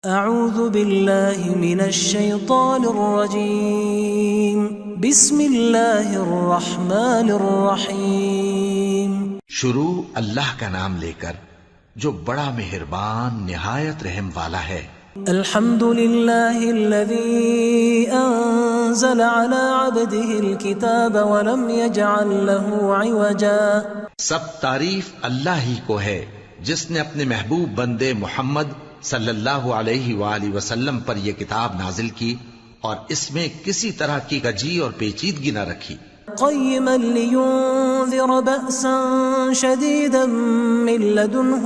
اعوذ باللہ من الشیطان الرجیم بسم اللہ الرحمن الرحیم۔ شروع اللہ کا نام لے کر جو بڑا مہربان نہایت رحم والا ہے۔ الحمد للہ الذی انزل علی عبده الكتاب ولم يجعل له عوجا۔ سب تعریف اللہ ہی کو ہے جس نے اپنے محبوب بندے محمد صلی اللہ علیہ وآلہ وسلم پر یہ کتاب نازل کی اور اس میں کسی طرح کی کجی اور پیچیدگی نہ رکھی۔ قیما لینذر بأسا شدیدا من لدنه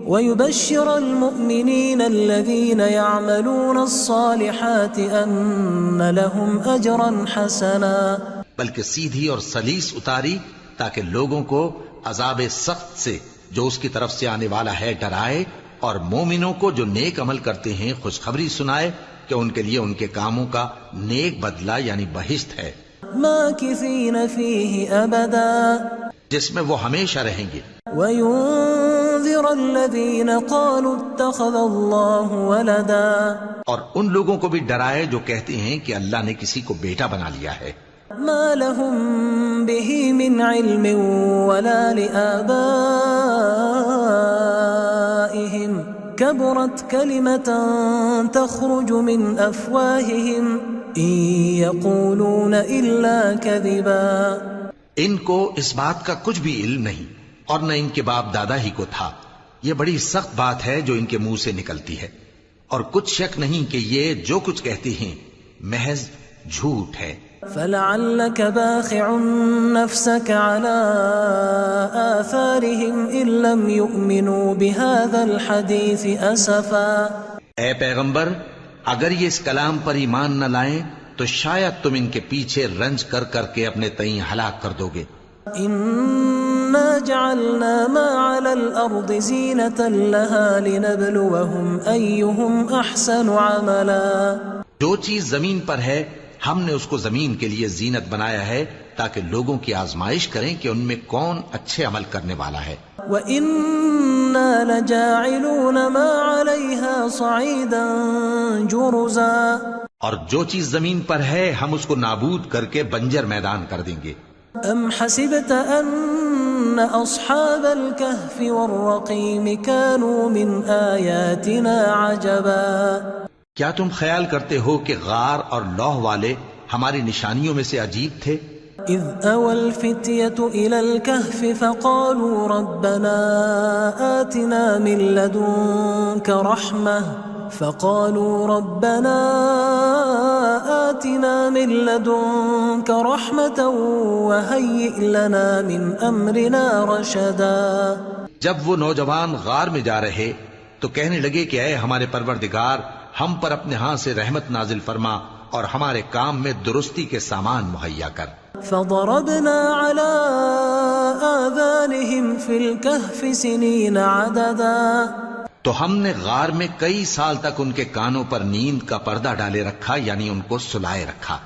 ويبشر المؤمنين الذين يعملون الصالحات ان لهم اجرا حسنا۔ بلکہ سیدھی اور سلیس اتاری تاکہ لوگوں کو عذاب سخت سے جو اس کی طرف سے آنے والا ہے ڈرائے، اور مومنوں کو جو نیک عمل کرتے ہیں خوشخبری سنائے کہ ان کے لیے ان کے کاموں کا نیک بدلہ یعنی بہشت ہے، ماکثین فیہ ابدا، جس میں وہ ہمیشہ رہیں گے۔ وینذر الذین قالوا اتخذ اللہ ولدا، اور ان لوگوں کو بھی ڈرائے جو کہتے ہیں کہ اللہ نے کسی کو بیٹا بنا لیا ہے۔ ما لهم به من علم ولا لآبائهم كبرت كلمة تخرج من أفواههم إن يقولون إلا كذبا۔ ان کو اس بات کا کچھ بھی علم نہیں اور نہ ان کے باپ دادا ہی کو تھا۔ یہ بڑی سخت بات ہے جو ان کے منہ سے نکلتی ہے، اور کچھ شک نہیں کہ یہ جو کچھ کہتے ہیں محض جھوٹ ہے۔ فلعلك باخع نفسك على آثارهم إن لم يؤمنوا بهذا الحديث أسفا۔ اے پیغمبر، اگر یہ اس کلام پر ایمان نہ لائیں تو شاید تم ان کے پیچھے رنج کر کر کے اپنے تئیں ہلاک کر دو گے۔ إنا جعلنا ما على الأرض زينة لها لنبلوهم أيهم أحسن عملا۔ جو چیز زمین پر ہے ہم نے اس کو زمین کے لیے زینت بنایا ہے تاکہ لوگوں کی آزمائش کریں کہ ان میں کون اچھے عمل کرنے والا ہے۔ وَإِنَّا لَجَاعِلُونَ مَا عَلَيْهَا صَعِيدًا جُرُزًا، اور جو چیز زمین پر ہے ہم اس کو نابود کر کے بنجر میدان کر دیں گے۔ أَمْ حَسِبْتَ أَنَّ أَصْحَابَ الْكَهْفِ وَالرَّقِيمِ كَانُوا مِنْ آيَاتِنَا عَجَبًا۔ کیا تم خیال کرتے ہو کہ غار اور لوح والے ہماری نشانیوں میں سے عجیب تھے؟ اذ اوى الفتية الى الكهف فقالوا ربنا آتنا من لدنك رحمة وهيئ لنا من امرنا رشدا۔ جب وہ نوجوان غار میں جا رہے تو کہنے لگے کہ اے ہمارے پروردگار، ہم پر اپنے ہاں سے رحمت نازل فرما اور ہمارے کام میں درستی کے سامان مہیا کر۔ فضربنا على آذانهم في الكهف سنين عددا، تو ہم نے غار میں کئی سال تک ان کے کانوں پر نیند کا پردہ ڈالے رکھا، یعنی ان کو سلائے رکھا۔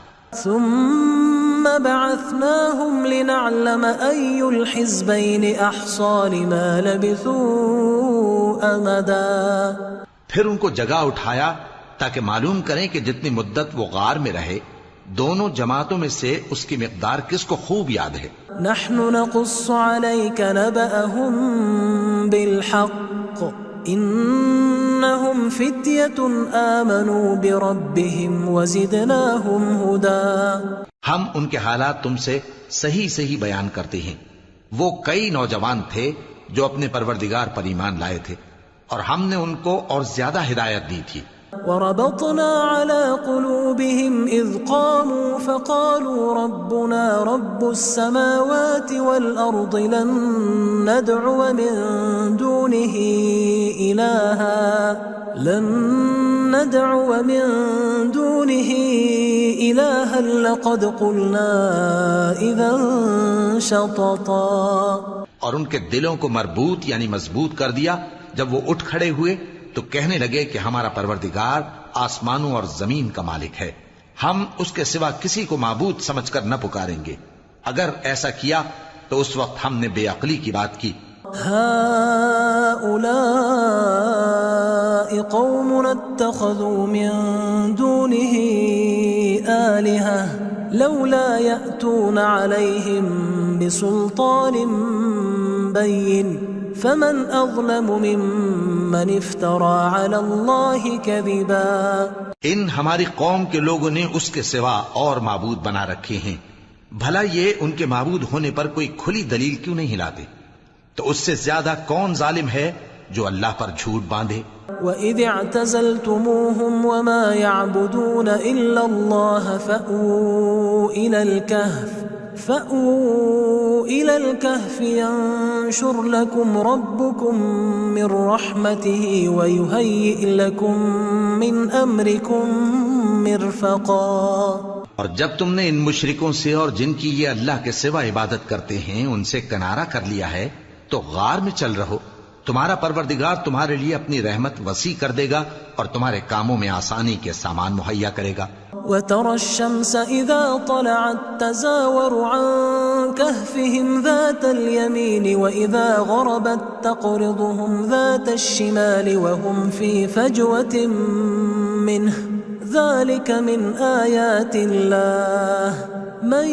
ثم بعثناهم لنعلم أي الحزبين أحصى لما لبثوا أمدا، پھر ان کو جگہ اٹھایا تاکہ معلوم کریں کہ جتنی مدت وہ غار میں رہے دونوں جماعتوں میں سے اس کی مقدار کس کو خوب یاد ہے۔ نحن نقص عليك نبأهم بالحق إنهم فتية آمنوا بربهم وزدناهم هدى۔ ہم ان کے حالات تم سے صحیح صحیح بیان کرتے ہیں۔ وہ کئی نوجوان تھے جو اپنے پروردگار پر ایمان لائے تھے اور ہم نے ان کو اور زیادہ ہدایت دی تھی۔ وربطنا على قلوبهم إذ قاموا فقالوا ربنا رب السماوات والأرض لن ندعو من دونه إلها لقد قلنا إذا شططا۔ اور ان کے دلوں کو مربوط یعنی مضبوط کر دیا۔ جب وہ اٹھ کھڑے ہوئے تو کہنے لگے کہ ہمارا پروردگار آسمانوں اور زمین کا مالک ہے، ہم اس کے سوا کسی کو معبود سمجھ کر نہ پکاریں گے۔ اگر ایسا کیا تو اس وقت ہم نے بے عقلی کی بات کی۔ هؤلاء قومنا اتخذوا من دونه آلهة لولا يأتون عليهم بسلطان بين فمن أظلم ممن افترى على الله كذبا. ان ہماری قوم کے لوگوں نے اس کے سوا اور معبود بنا رکھے ہیں، بھلا یہ ان کے معبود ہونے پر کوئی کھلی دلیل کیوں نہیں لاتے؟ تو اس سے زیادہ کون ظالم ہے جو اللہ پر جھوٹ باندھے؟ وَإِذِ اعْتَزَلْتُمُوهُمْ وَمَا يَعْبُدُونَ إِلَّا اللَّهَ فَأْوُوا إِلَى الْكَهْفِ يَنشُرْ لَكُمْ رَبُّكُمْ مِنْ رَحْمَتِهِ وَيُهَيِّئْ لَكُمْ مِنْ أَمْرِكُمْ مِرْفَقًا. اور جب تم نے ان مشرکوں سے اور جن کی یہ اللہ کے سوا عبادت کرتے ہیں ان سے کنارہ کر لیا ہے تو غار میں چل رہو، تمہارا پروردگار تمہارے لیے اپنی رحمت وسیع کر دے گا اور تمہارے کاموں میں آسانی کے سامان مہیا کرے گا. وَتَرَى الشَّمْسَ إِذَا طَلَعَتْ تَزَاوَرُ عَنْ كَهْفِهِمْ ذَاتَ الْيَمِينِ وَإِذَا غَرَبَتْ تَقْرِضُهُمْ ذَاتَ الشِّمَالِ وَهُمْ فِي فَجْوَةٍ مِّنْهُ ذَلِكَ مِنْ آيَاتِ اللَّهِ مَنْ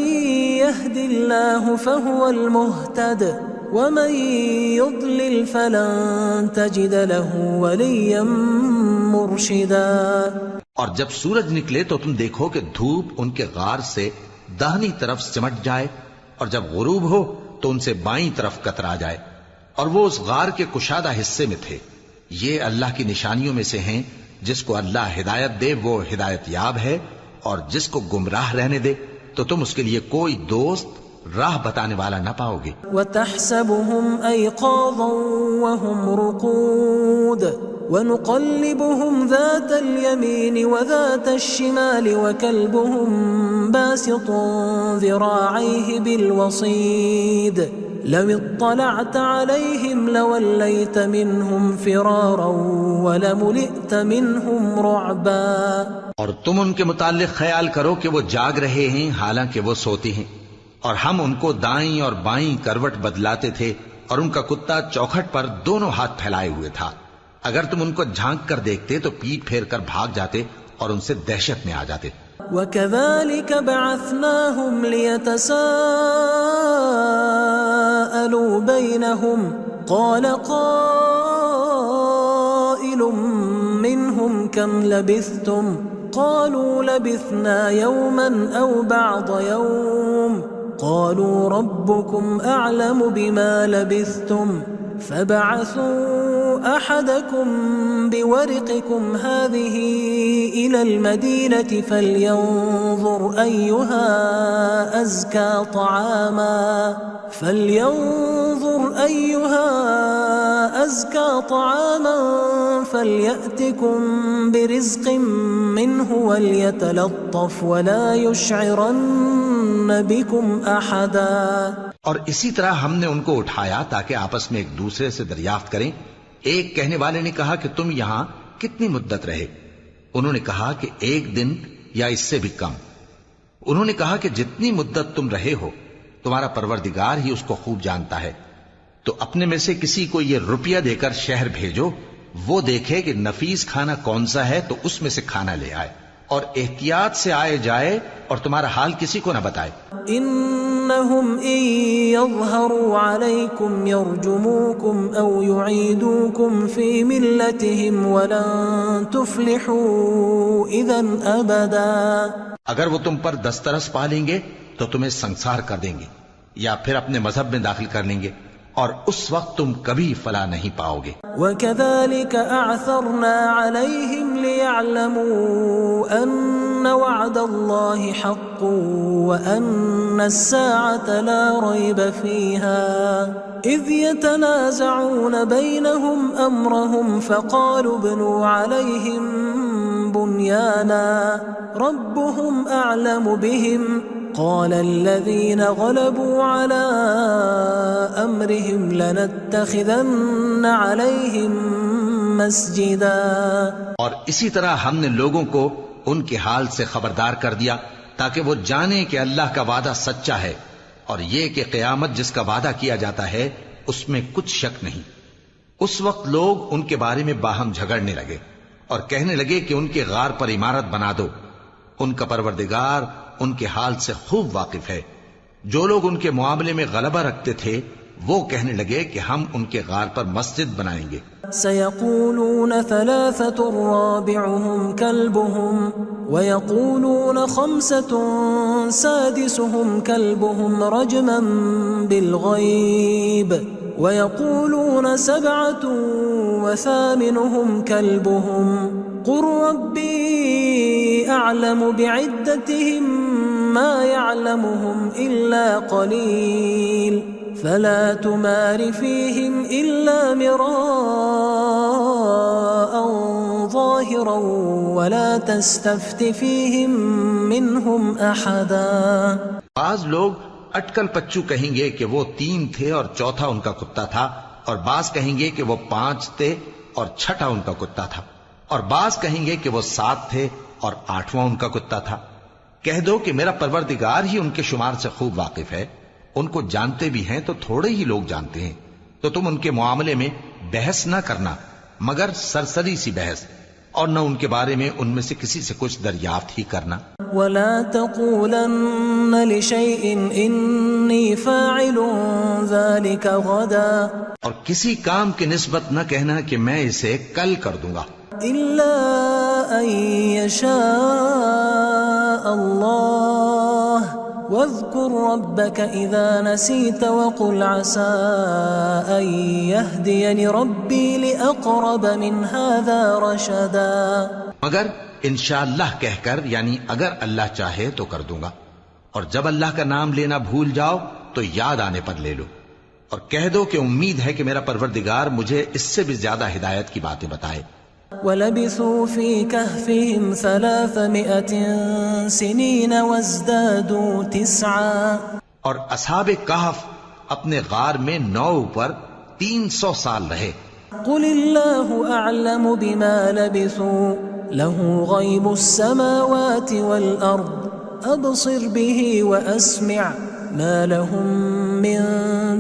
يَهْدِ اللَّهُ فَهُوَ الْمُهْتَدِ وَمَنْ يُضْلِلْ فَلَنْ تَجِدَ لَهُ وَلِيًّا مُرْشِدًا. اور جب سورج نکلے تو تم دیکھو کہ دھوپ ان کے غار سے داہنی طرف سمٹ جائے اور جب غروب ہو تو ان سے بائیں طرف کترا جائے، اور وہ اس غار کے کشادہ حصے میں تھے. یہ اللہ کی نشانیوں میں سے ہیں، جس کو اللہ ہدایت دے وہ ہدایت یاب ہے، اور جس کو گمراہ رہنے دے تو تم اس کے لیے کوئی دوست راہ بتانے والا نہ پاؤ گے. وَتَحْسَبُهُمْ أَيْقَاظًا وَهُمْ رُقُودٌ وَنُقَلِّبُهُمْ ذَاتَ الْيَمِينِ وَذَاتَ الشِّمَالِ وَكَلْبُهُمْ بَاسِطٌ ذِرَاعَيْهِ بِالْوَصِيدِ لَوِ اطَّلَعْتَ عَلَيْهِمْ لَوَلَّيْتَ مِنْهُمْ فِرَارًا وَلَمُلِئْتَ مِنْهُمْ رُعْبًا. اور تم ان کے متعلق خیال کرو کہ وہ جاگ رہے ہیں حالانکہ وہ سوتے ہیں، اور ہم ان کو دائیں اور بائیں کروٹ بدلاتے تھے، اور ان کا کتا چوکھٹ پر دونوں ہاتھ پھیلائے ہوئے تھا. اگر تم ان کو جھانک کر دیکھتے تو پیٹ پھیر کر بھاگ جاتے اور ان سے دہشت میں آ جاتے. وَكَذَلِكَ بَعَثْنَاهُمْ لِيَتَسَاءَلُوا بَيْنَهُمْ قَالَ قَائِلٌ مِّنْهُمْ كَمْ لَبِثْتُمْ قَالُوا لَبِثْنَا يَوْمًا أَوْ بَعْضَ يَوْمٍ قَالُوا رَبُّكُمْ أَعْلَمُ بِمَا لَبِثْتُمْ فَبَعَثُوا أَحَدَكُمْ بِوَرِقِكُمْ هَذِهِ إِلَى الْمَدِينَةِ فَلْيَنظُرْ أَيُّهَا أَزْكَى طَعَامًا فَلْيَأْتِكُمْ بِرِزْقٍ مِّنْهُ وَلْيَتَلَطَّفْ وَلَا يُشْعِرَنَّ بِكُمْ أَحَدًا. اور اسی طرح ہم نے ان کو اٹھایا تاکہ آپس میں ایک دوسرے سے دریافت کریں. ایک کہنے والے نے کہا کہ تم یہاں کتنی مدت رہے؟ انہوں نے کہا کہ 1 دن یا اس سے بھی کم. انہوں نے کہا کہ جتنی مدت تم رہے ہو تمہارا پروردگار ہی اس کو خوب جانتا ہے. تو اپنے میں سے کسی کو یہ روپیہ دے کر شہر بھیجو، وہ دیکھے کہ نفیس کھانا کون سا ہے تو اس میں سے کھانا لے آئے، اور احتیاط سے آئے جائے اور تمہارا حال کسی کو نہ بتائے. إنهم إن يظهروا عليكم يرجموكم أو يعيدوكم في ملتهم ولن تفلحوا إذا أبدا. اگر وہ تم پر دسترس پا لیں گے تو تمہیں سنسار کر دیں گے یا پھر اپنے مذہب میں داخل کر لیں گے، اور اس وقت تم کبھی فلاح نہیں پاؤ گے. وَكَذَلِكَ أَعْثَرْنَا عَلَيْهِمْ لِيَعْلَمُوا أَنَّ وَعْدَ اللَّهِ حَقٌّ وَأَنَّ السَّاعَةَ لَا رَيْبَ فِيهَا إِذْ يَتَنَازَعُونَ بَيْنَهُمْ أَمْرَهُمْ فَقَالُوا ابْنُوا عَلَيْهِمْ بُنْيَانًا رَبُّهُمْ أَعْلَمُ بِهِمْ قال الذين غلبوا على أمرهم لنتخذن عليهم مسجدا. اور اسی طرح ہم نے لوگوں کو ان کے حال سے خبردار کر دیا تاکہ وہ جانیں کہ اللہ کا وعدہ سچا ہے، اور یہ کہ قیامت جس کا وعدہ کیا جاتا ہے اس میں کچھ شک نہیں. اس وقت لوگ ان کے بارے میں باہم جھگڑنے لگے اور کہنے لگے کہ ان کے غار پر عمارت بنا دو. ان کا پروردگار ان کے حال سے خوب واقف ہے. جو لوگ ان کے معاملے میں غلبہ رکھتے تھے وہ کہنے لگے کہ ہم ان کے غار پر مسجد بنائیں گے. سيقولون 3 رابعهم كلبهم ويقولون 5 سادسهم كلبهم رجما بالغيب ويقولون 7 وثامنهم كلبهم قل ربي أعلم بعدتهم ما يعلمهم إلا قليل فلا تمار فيهم إلا مراء ظاهرا ولا تستفت فيهم منهم أحدا. بعض لوگ اٹکل پچو کہیں گے کہ وہ 3 تھے اور چوتھا ان کا کتا تھا، اور بعض کہیں گے کہ وہ 5 تھے اور چھٹا ان کا کتا تھا، اور بعض کہیں گے کہ وہ 7 تھے اور 8واں ان کا کتا تھا. کہہ دو کہ میرا پروردگار ہی ان کے شمار سے خوب واقف ہے. ان کو جانتے بھی ہیں تو تھوڑے ہی لوگ جانتے ہیں. تو تم ان کے معاملے میں بحث نہ کرنا مگر سرسری سی بحث، اور نہ ان کے بارے میں ان میں سے کسی سے کچھ دریافت ہی کرنا. ولا تقولن لشيء إني فاعل ذلك غدا، اور کسی کام کی نسبت نہ کہنا کہ میں اسے کل کر دوں گا، إلا أن يشاء الله واذكر ربك إذا نسيت وقل عسى أن يهديني ربي لأقرب من هذا رشدا. مگر انشاءاللہ کہہ کر، یعنی اگر اللہ چاہے تو کر دوں گا، اور جب اللہ کا نام لینا بھول جاؤ تو یاد آنے پر لے لو، اور کہہ دو کہ امید ہے کہ میرا پروردگار مجھے اس سے بھی زیادہ ہدایت کی باتیں بتائے. وَلَبِثُوا فِي كَهْفِهِمْ 300 سِنِينَ وَازْدَادُوا 9. اور اصحاب کہف اپنے غار میں 9 پر 300 سال رہے. قُلِ اللَّهُ أَعْلَمُ بِمَا لَبِثُوا لَهُ غَيْبُ السَّمَاوَاتِ وَالْأَرْضِ أَبْصِرْ بِهِ وَأَسْمِعْ مَا لَهُم مِّن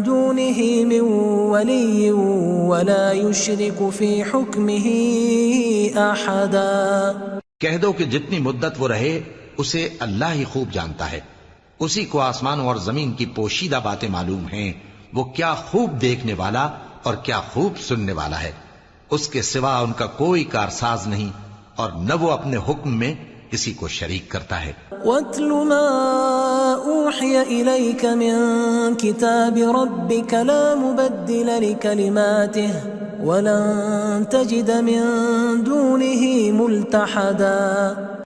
دُونِهِ مِن وَلِيٍّ وَلَا يُشْرِكُ فِي حُكْمِهِ أَحَدًا. کہہ دو کہ جتنی مدت وہ رہے اسے اللہ ہی خوب جانتا ہے. اسی کو آسمانوں اور زمین کی پوشیدہ باتیں معلوم ہیں. وہ کیا خوب دیکھنے والا اور کیا خوب سننے والا ہے. اس کے سوا ان کا کوئی کارساز نہیں، اور نہ وہ اپنے حکم میں کسی کو شریک کرتا ہے. وَاتْلُ مَا أُوحِيَ إِلَيْكَ مِن كِتَابِ رَبِّكَ لَا مُبَدِّلَ لِكَلِمَاتِهِ وَلَن تَجِدَ مِن دُونِهِ مُلْتَحَدًا.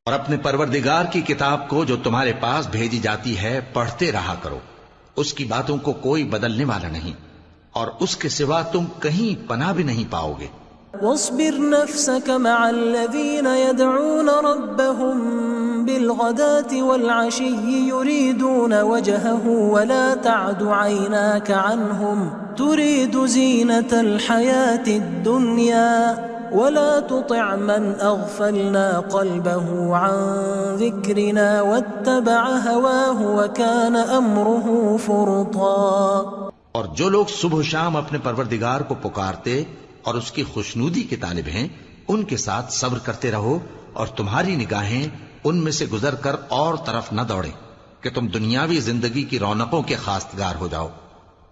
اور اپنے پروردگار کی کتاب کو جو تمہارے پاس بھیجی جاتی ہے پڑھتے رہا کرو. اس کی باتوں کو کوئی بدلنے والا نہیں، اور اس کے سوا تم کہیں پناہ بھی نہیں پاؤ گے. واصبر نفسك مع الذين يدعون ربهم بالغداة والعشي يريدون وجهه ولا تعد عيناك عنهم تريد زينة الحياة الدنيا ولا تطع من أغفلنا قلبه عن ذكرنا واتبع هواه وكان أمره فرطا. اور جو لوگ صبح و شام اپنے پروردگار کو پکارتے اور اس کی خوشنودی کے طالب ہیں ان کے ساتھ صبر کرتے رہو، اور تمہاری نگاہیں ان میں سے گزر کر اور طرف نہ دوڑیں کہ تم دنیاوی زندگی کی رونقوں کے خواستگار ہو جاؤ.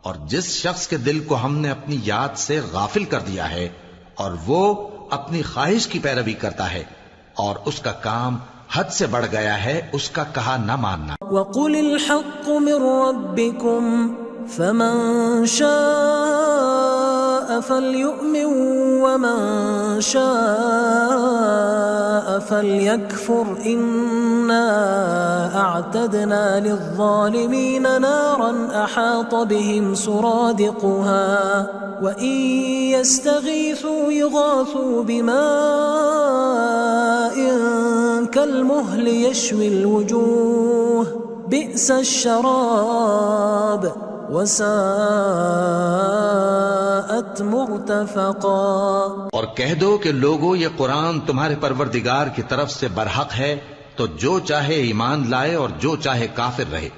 اور جس شخص کے دل کو ہم نے اپنی یاد سے غافل کر دیا ہے اور وہ اپنی خواہش کی پیروی کرتا ہے اور اس کا کام حد سے بڑھ گیا ہے، اس کا کہا نہ ماننا. وَقُلِ الْحَقُّ مِن رَّبِّكُمْ فَمَن شَاءَ فَلْيُؤْمِن وَمَن شَاءَ فَلْيَكْفُرْ إِنَّا أَعْتَدْنَا لِلظَّالِمِينَ نَارًا أَحَاطَ بِهِمْ سُرَادِقُهَا وَإِن يَسْتَغِيثُوا يُغَاثُوا بِمَاءٍ كَالْمُهْلِ يَشْوِي الْوُجُوهَ بِئْسَ الشَّرَابُ وَسَاءَتْ مُرْتَفَقًا. اور کہہ دو کہ لوگو یہ قرآن تمہارے پروردگار کی طرف سے برحق ہے، تو جو چاہے ایمان لائے اور جو چاہے کافر رہے.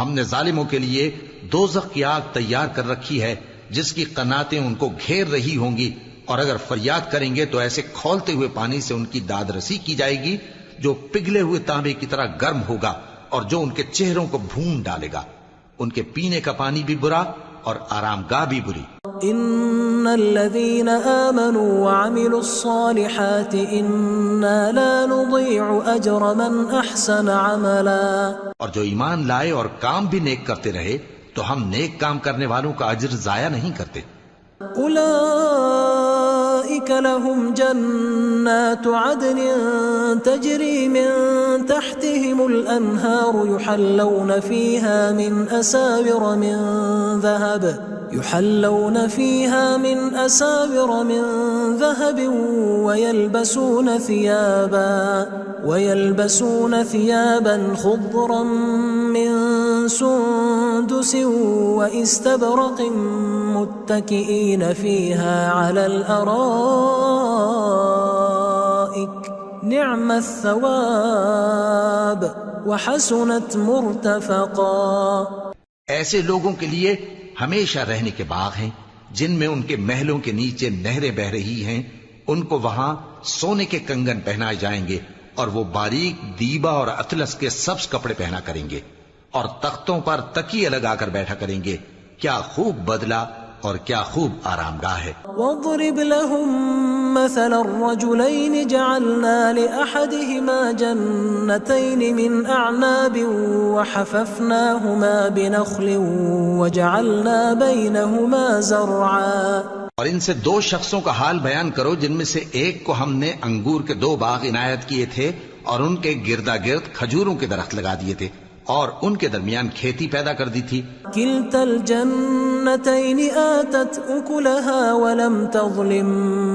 ہم نے ظالموں کے لیے دوزخ کی آگ تیار کر رکھی ہے جس کی قناتیں ان کو گھیر رہی ہوں گی، اور اگر فریاد کریں گے تو ایسے کھولتے ہوئے پانی سے ان کی داد رسی کی جائے گی جو پگھلے ہوئے تانبے کی طرح گرم ہوگا اور جو ان کے چہروں کو بھون ڈالے گا۔ ان کے پینے کا پانی بھی برا اور آرام گاہ بھی بری۔ ان الذين آمنوا وعملوا الصالحات انا لا نضيع اجر من احسن عملا، اور جو ایمان لائے اور کام بھی نیک کرتے رہے تو ہم نیک کام کرنے والوں کا اجر ضائع نہیں کرتے۔ اولئك لهم جنات عدن تجري من تحتهم الانهار يحلون فيها من أساور من ذهب ويلبسون ثيابا خضرا من سندس واستبرق متكئين فيها على الأرائك نعم الثواب وحسنت مرتفقا۔ ایسے لوگوں کے لیے ہمیشہ رہنے کے باغ ہیں جن میں ان کے محلوں کے نیچے نہریں بہ رہی ہیں، ان کو وہاں سونے کے کنگن پہنائے جائیں گے اور وہ باریک دیبا اور اطلس کے سبز کپڑے پہنا کریں گے اور تختوں پر تکیے لگا کر بیٹھا کریں گے۔ کیا خوب بدلہ اور کیا خوب آرام گاہ ہے۔ واضرب لهم مثل الرجلين جعلنا لأحدهما جنتين من أعناب وحففناهما بنخل وجعلنا بينهما زرعا۔ اور ان سے دو شخصوں کا حال بیان کرو جن میں سے ایک کو ہم نے انگور کے 2 باغ عنایت کیے تھے اور ان کے گردا گرد کھجوروں کے درخت لگا دیے تھے اور ان کے درمیان کھیتی پیدا کر دی تھی۔ كلتا الجنتين آتت أكلها ولم تظلم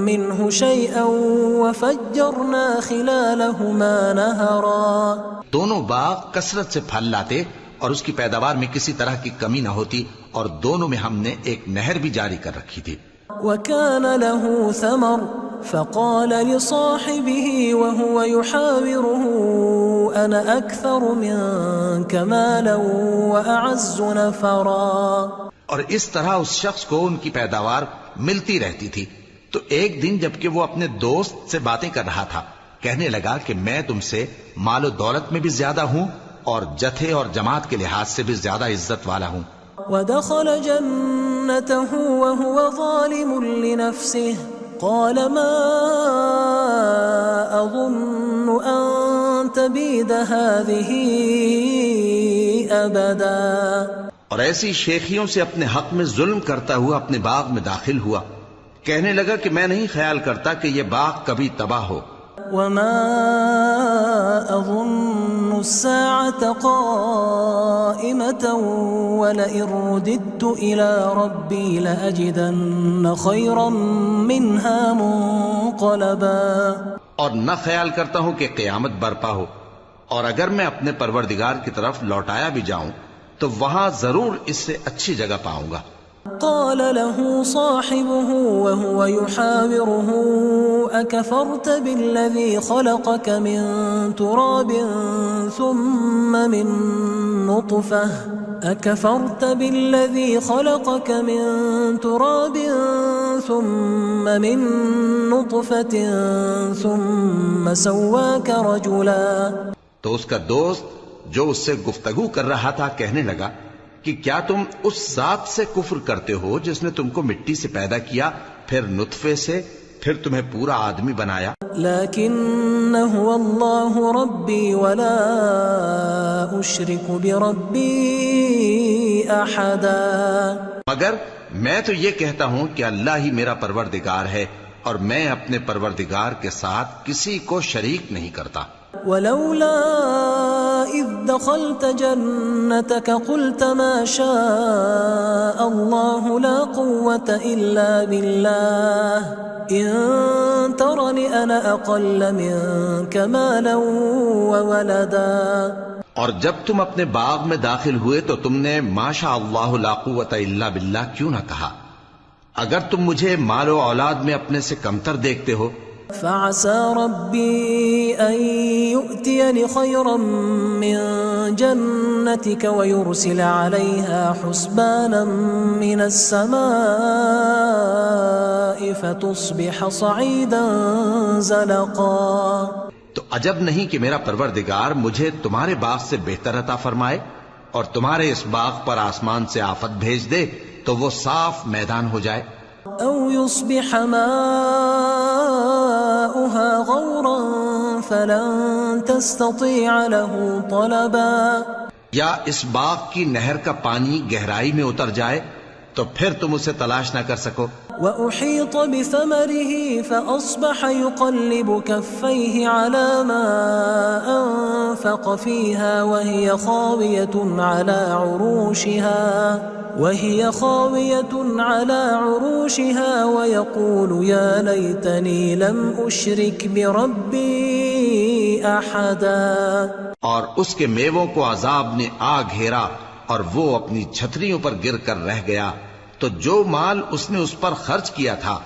منه شيئا وفجرنا خلالهما نهرا۔ دونوں باغ کثرت سے پھل لاتے اور اس کی پیداوار میں کسی طرح کی کمی نہ ہوتی، اور دونوں میں ہم نے ایک نہر بھی جاری کر رکھی تھی۔ وكان له ثمر فقال لصاحبه وهو يحاوره أنا أكثر منك مالا وأعز نفرا۔ اور اس طرح اس شخص کو ان کی پیداوار ملتی رہتی تھی، تو ایک دن جبکہ وہ اپنے دوست سے باتیں کر رہا تھا کہنے لگا کہ میں تم سے مال و دولت میں بھی زیادہ ہوں اور جتھے اور جماعت کے لحاظ سے بھی زیادہ عزت والا ہوں۔ ودخل جنته وهو ظالم لنفسه قال ما أظن أن تبيد هذه أبدا۔ اور ایسی شیخیوں سے اپنے حق میں ظلم کرتا ہوا اپنے باغ میں داخل ہوا، کہنے لگا کہ میں نہیں خیال کرتا کہ یہ باغ کبھی تباہ ہو۔ وما أظن الساعة قائمة ولئن رددت إلى ربي لأجدن خيرا منها منقلبا۔ اور نہ خیال کرتا ہوں کہ قیامت برپا ہو، اور اگر میں اپنے پروردگار کی طرف لوٹایا بھی جاؤں تو وہاں ضرور اس سے اچھی جگہ پاؤں گا۔ قال له صاحبه وهو يحاوره أكفرت بالذي خلقك من تراب ثم من نطفة ثم سواك رجلا۔ تو اس کا دوست جو اس سے گفتگو کر رہا تھا کہنے لگا کہ کیا تم اس ذات سے کفر کرتے ہو جس نے تم کو مٹی سے پیدا کیا، پھر نطفے سے، پھر تمہیں پورا آدمی بنایا؟ لكن هو الله ربي ولا أشرك بربي أحدا۔ مگر میں تو یہ کہتا ہوں کہ اللہ ہی میرا پروردگار ہے اور میں اپنے پروردگار کے ساتھ کسی کو شریک نہیں کرتا۔ ولولا إذ دخلت جنتك قلت ما شاء الله لا قوة إلا بالله إن ترني أنا أقل منك مالا وولدا۔ اور جب تم اپنے باغ میں داخل ہوئے تو تم نے ما شاء اللہ لا قوت الا باللہ کیوں نہ کہا؟ اگر تم مجھے مال و اولاد میں اپنے سے کمتر دیکھتے ہو فعسى ربي أن يؤتيني خيرا من جنتك ويرسل عليها حسبانا من السماء فتصبح صعيدا زلقا. تو عجب نہیں کہ میرا پروردگار مجھے تمہارے باغ سے بہتر عطا فرمائے اور تمہارے اس باغ پر آسمان سے آفت بھیج دے تو وہ صاف میدان ہو جائے. أو يصبح ماؤها غورا فلن تستطيع له طلبا. یا اس باغ کی نہر کا پانی گہرائی میں اتر جائے تو پھر تم اسے تلاش نہ کر سکو. وأحيط بثمره فأصبح يقلب كفيه على ما أنفق فيها وهي خاوية على عروشها ويقول يا ليتني لم أشرك بربي أحدا. اور اس کے میووں کو عذاب نے آ گھیرا اور وہ اپنی چھتریوں پر گر کر رہ گیا تو جو مال اس نے اس پر خرچ کیا تھا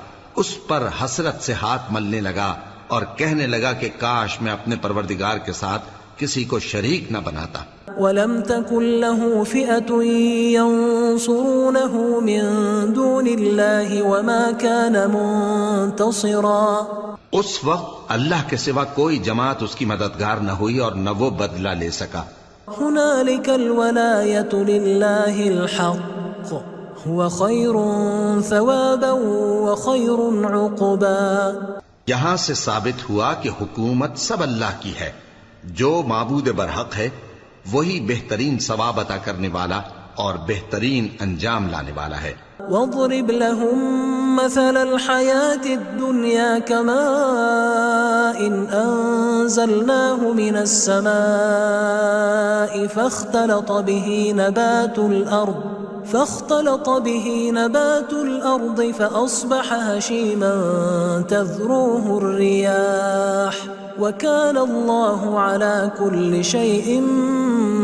اس پر حسرت سے ہاتھ ملنے لگا اور کہنے لگا کہ کاش میں اپنے پروردگار کے ساتھ کسی کو شریک نہ بناتا. ولم تكن له فئة ينصرونه من دون الله وما كان منتصرا. اس وقت اللہ کے سوا کوئی جماعت اس کی مددگار نہ ہوئی اور نہ وہ بدلہ لے سکا. هنالك الولاية لله الحق هو خير ثوابا وخير عقبا. یہاں سے ثابت ہوا کہ حکومت سب اللہ کی ہے. جو معبود برحق ہے وہی بہترین ثواب عطا کرنے والا اور بہترین انجام لانے والا ہے. واضرب لهم مثل الحياة الدنيا كماء أنزلناه من السماء فاختلط به نبات الأرض فأصبح هشيما تذروه الرياح وكان الله على كل شيء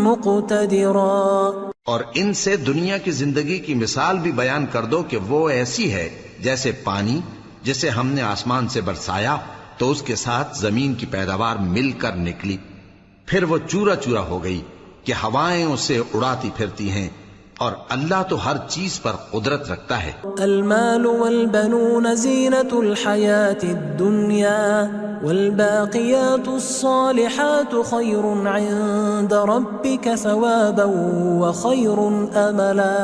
مقتدرا. اور ان سے دنیا کی زندگی کی مثال بھی بیان کر دو کہ وہ ایسی ہے جیسے پانی جسے ہم نے آسمان سے برسایا تو اس کے ساتھ زمین کی پیداوار مل کر نکلی پھر وہ چورا چورا ہو گئی کہ ہوائیں اسے اڑاتی پھرتی ہیں اور اللہ تو ہر چیز پر قدرت رکھتا ہے. المال والبنون زینة الحیاة الدنیا والباقیات الصالحات خیر عند ربک ثوابا وخیر املا.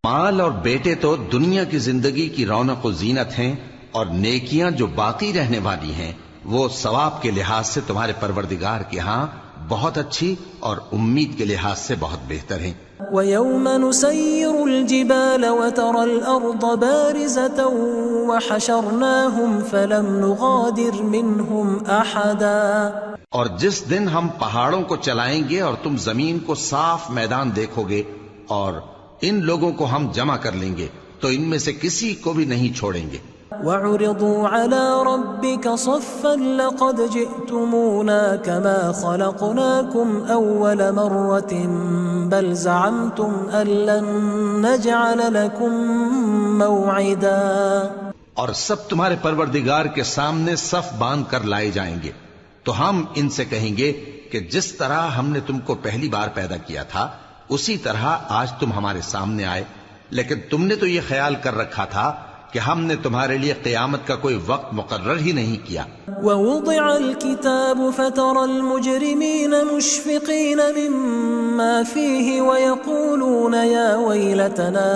مال اور بیٹے تو دنیا کی زندگی کی رونق و زینت ہیں اور نیکیاں جو باقی رہنے والی ہیں وہ ثواب کے لحاظ سے تمہارے پروردگار کے ہاں بہت اچھی اور امید کے لحاظ سے بہت بہتر ہیں. وَيَوْمَ نُسَيِّرُ الْجِبَالَ وَتَرَى الْأَرْضَ بَارِزَةً وَحَشَرْنَاهُمْ فَلَمْ نُغَادِرْ مِنْهُمْ أَحَدًا. اور جس دن ہم پہاڑوں کو چلائیں گے اور تم زمین کو صاف میدان دیکھو گے اور ان لوگوں کو ہم جمع کر لیں گے تو ان میں سے کسی کو بھی نہیں چھوڑیں گے. وَعُرِضُوا عَلَى رَبِّكَ صَفًّا لَقَدْ جِئْتُمُونَا كَمَا خَلَقْنَاكُمْ أَوَّلَ مَرَّةٍ بَلْ زَعَمْتُمْ أَن لَّن نَّجْعَلَ لَكُم مَّوْعِدًا. اور سب تمہارے پروردگار کے سامنے صف باندھ کر لائے جائیں گے تو ہم ان سے کہیں گے کہ جس طرح ہم نے تم کو پہلی بار پیدا کیا تھا اسی طرح آج تم ہمارے سامنے آئے لیکن تم نے تو یہ خیال کر رکھا تھا کہ ہم نے تمہارے لیے قیامت کا کوئی وقت مقرر ہی نہیں کیا. وَوُضِعَ الْكِتَابُ فَتَرَى الْمُجْرِمِينَ مُشْفِقِينَ مِمَّا فِيهِ وَيَقُولُونَ يَا وَيْلَتَنَا